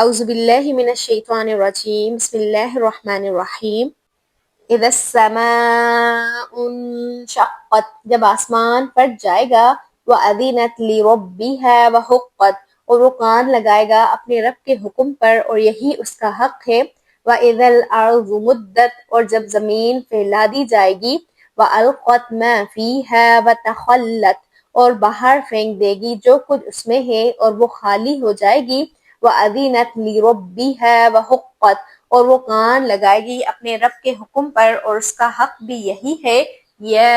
اعوذ باللہ من الشیطان الرجیم بسم اللہ الرحمن الرحیم اذا السماء انشقت جب آسمان پھٹ جائے گا وَأَذِنَتْ لِرَبِّهَا وَحُقَّتْ اور وہ کان لگائے گا اپنے رب کے حکم پر اور یہی اس کا حق ہے وَإِذَا الْأَرْضُ مُدَّتْ اور جب زمین پھیلا دی جائے گی وَأَلْقَتْ مَا فِيهَا وَتَخَلَّتْ اور باہر پھینک دے گی جو کچھ اس میں ہے اور وہ خالی ہو جائے گی وَأَذِنَتْ لِرَبِّهَا وَحُقَّتْ اور وہ کان لگائے گی اپنے رب کے حکم پر اور اس کا حق بھی یہی ہے یا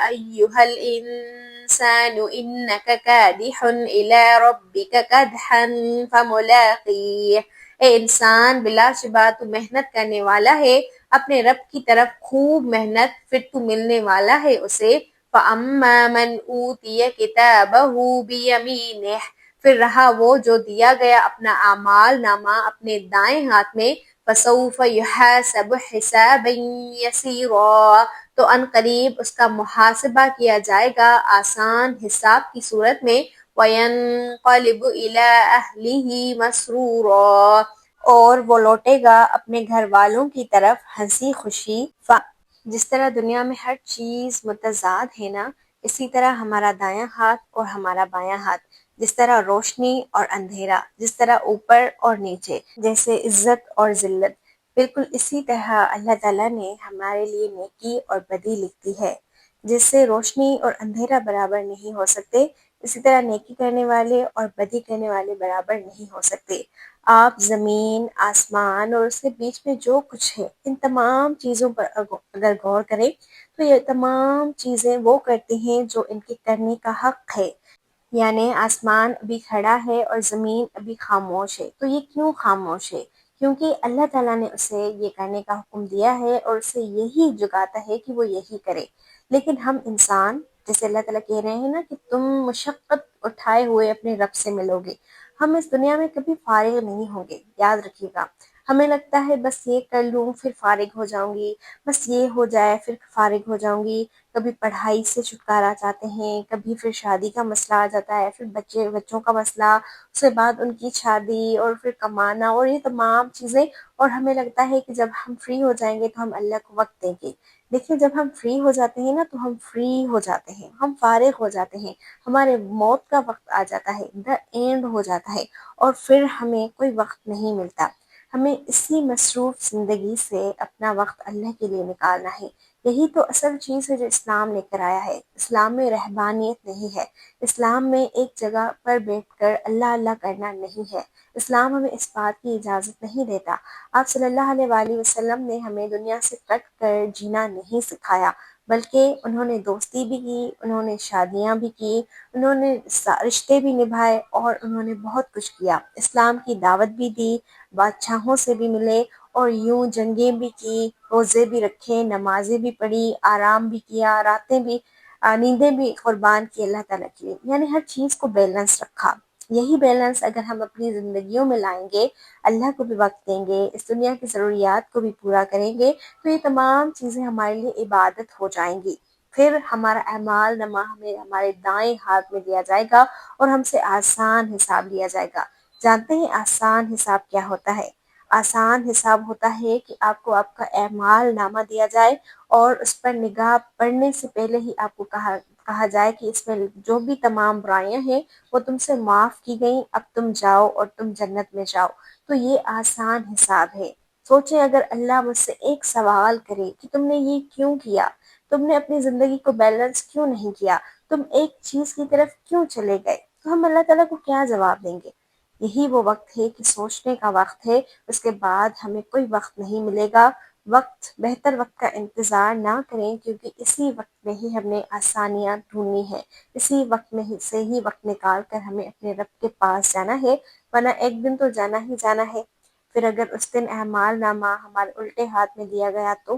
ایھا الانسان انک کادح الی ربک کدحا فملاقیہ اے انسان بلا شبہ تو محنت کرنے والا ہے اپنے رب کی طرف خوب محنت پھر تو ملنے والا ہے اسے فَأَمَّا مَنْ أُوتِيَ كِتَابَهُ بِيَمِينِهِ پھر رہا وہ جو دیا گیا اپنا اعمال نامہ اپنے دائیں ہاتھ میں فَسَوْفَ يُحَاسَبُ حِسَابًا يَسِيرًا تو ان قریب اس کا محاسبہ کیا جائے گا آسان حساب کی صورت میں وَيَنْقَلِبُ إِلَىٰ أَهْلِهِ مَسْرُورًا اور وہ لوٹے گا اپنے گھر والوں کی طرف ہنسی خوشی جس طرح دنیا میں ہر چیز متضاد ہے نا اسی طرح ہمارا دایاں ہاتھ اور ہمارا بایاں ہاتھ جس طرح روشنی اور اندھیرا جس طرح اوپر اور نیچے جیسے عزت اور ذلت بالکل اسی طرح اللہ تعالیٰ نے ہمارے لیے نیکی اور بدی لکھی ہے جس سے روشنی اور اندھیرا برابر نہیں ہو سکتے اسی طرح نیکی کرنے والے اور بدی کرنے والے برابر نہیں ہو سکتے آپ زمین آسمان اور اس کے بیچ میں جو کچھ ہے ان تمام چیزوں پر اگر غور کریں تو یہ تمام چیزیں وہ کرتی ہیں جو ان کے کرنے کا حق ہے یعنی آسمان ابھی کھڑا ہے اور زمین ابھی خاموش ہے تو یہ کیوں خاموش ہے کیونکہ اللہ تعالیٰ نے اسے یہ کرنے کا حکم دیا ہے اور اسے یہی جگاتا ہے کہ وہ یہی کرے لیکن ہم انسان جیسے اللہ تعالیٰ کہہ رہے ہیں نا کہ تم مشقت اٹھائے ہوئے اپنے رب سے ملو گے ہم اس دنیا میں کبھی فارغ نہیں ہوں گے یاد رکھیے گا ہمیں لگتا ہے بس یہ کر لوں پھر فارغ ہو جاؤں گی بس یہ ہو جائے پھر فارغ ہو جاؤں گی کبھی پڑھائی سے چھٹکارا چاہتے ہیں کبھی پھر شادی کا مسئلہ آ جاتا ہے پھر بچوں کا مسئلہ اس کے بعد ان کی شادی اور پھر کمانا اور یہ تمام چیزیں اور ہمیں لگتا ہے کہ جب ہم فری ہو جائیں گے تو ہم اللہ کو وقت دیں گے دیکھیں جب ہم فری ہو جاتے ہیں نا تو ہم فری ہو جاتے ہیں ہم فارغ ہو جاتے ہیں ہمارے موت کا وقت آ جاتا ہے دا اینڈ ہو جاتا ہے اور پھر ہمیں کوئی وقت نہیں ملتا ہمیں اسی مصروف زندگی سے اپنا وقت اللہ کے لیے نکالنا ہے یہی تو اصل چیز ہے جو اسلام لے کر آیا ہے اسلام میں رہبانیت نہیں ہے اسلام میں ایک جگہ پر بیٹھ کر اللہ اللہ کرنا نہیں ہے اسلام ہمیں اس بات کی اجازت نہیں دیتا آپ صلی اللہ علیہ وآلہ وسلم نے ہمیں دنیا سے کٹ کر جینا نہیں سکھایا بلکہ انہوں نے دوستی بھی کی انہوں نے شادیاں بھی کی انہوں نے رشتے بھی نبھائے اور انہوں نے بہت کچھ کیا اسلام کی دعوت بھی دی بادشاہوں سے بھی ملے اور یوں جنگیں بھی کی روزے بھی رکھے نمازیں بھی پڑھی آرام بھی کیا راتیں بھی نیندیں بھی قربان کی اللہ تعالیٰ کے لیے یعنی ہر چیز کو بیلنس رکھا یہی بیلنس اگر ہم اپنی زندگیوں میں لائیں گے اللہ کو بھی وقت دیں گے اس دنیا کی ضروریات کو بھی پورا کریں گے تو یہ تمام چیزیں ہمارے لیے عبادت ہو جائیں گی پھر ہمارا اعمال نامہ ہمیں ہمارے دائیں ہاتھ میں دیا جائے گا اور ہم سے آسان حساب لیا جائے گا جانتے ہیں آسان حساب کیا ہوتا ہے آسان حساب ہوتا ہے کہ آپ کو آپ کا اعمال نامہ دیا جائے اور اس پر نگاہ پڑنے سے پہلے ہی آپ کو کہا جائے کہ اس میں جو بھی تمام برائیاں ہیں وہ تم سے معاف کی گئیں اب تم جاؤ اور تم جنت میں جاؤ تو یہ آسان حساب ہے سوچیں اگر اللہ مجھ سے ایک سوال کرے کہ تم نے یہ کیوں کیا تم نے اپنی زندگی کو بیلنس کیوں نہیں کیا تم ایک چیز کی طرف کیوں چلے گئے تو ہم اللہ تعالیٰ کو کیا جواب دیں گے یہی وہ وقت ہے کہ سوچنے کا وقت ہے اس کے بعد ہمیں کوئی وقت نہیں ملے گا بہتر وقت کا انتظار نہ کریں کیونکہ اسی وقت میں ہی ہم نے آسانیاں ڈھونڈنی ہے اسی وقت میں سے ہی وقت نکال کر ہمیں اپنے رب کے پاس جانا ہے ورنہ ایک دن تو جانا ہی جانا ہے پھر اگر اس دن اعمال نامہ ہمارے الٹے ہاتھ میں دیا گیا تو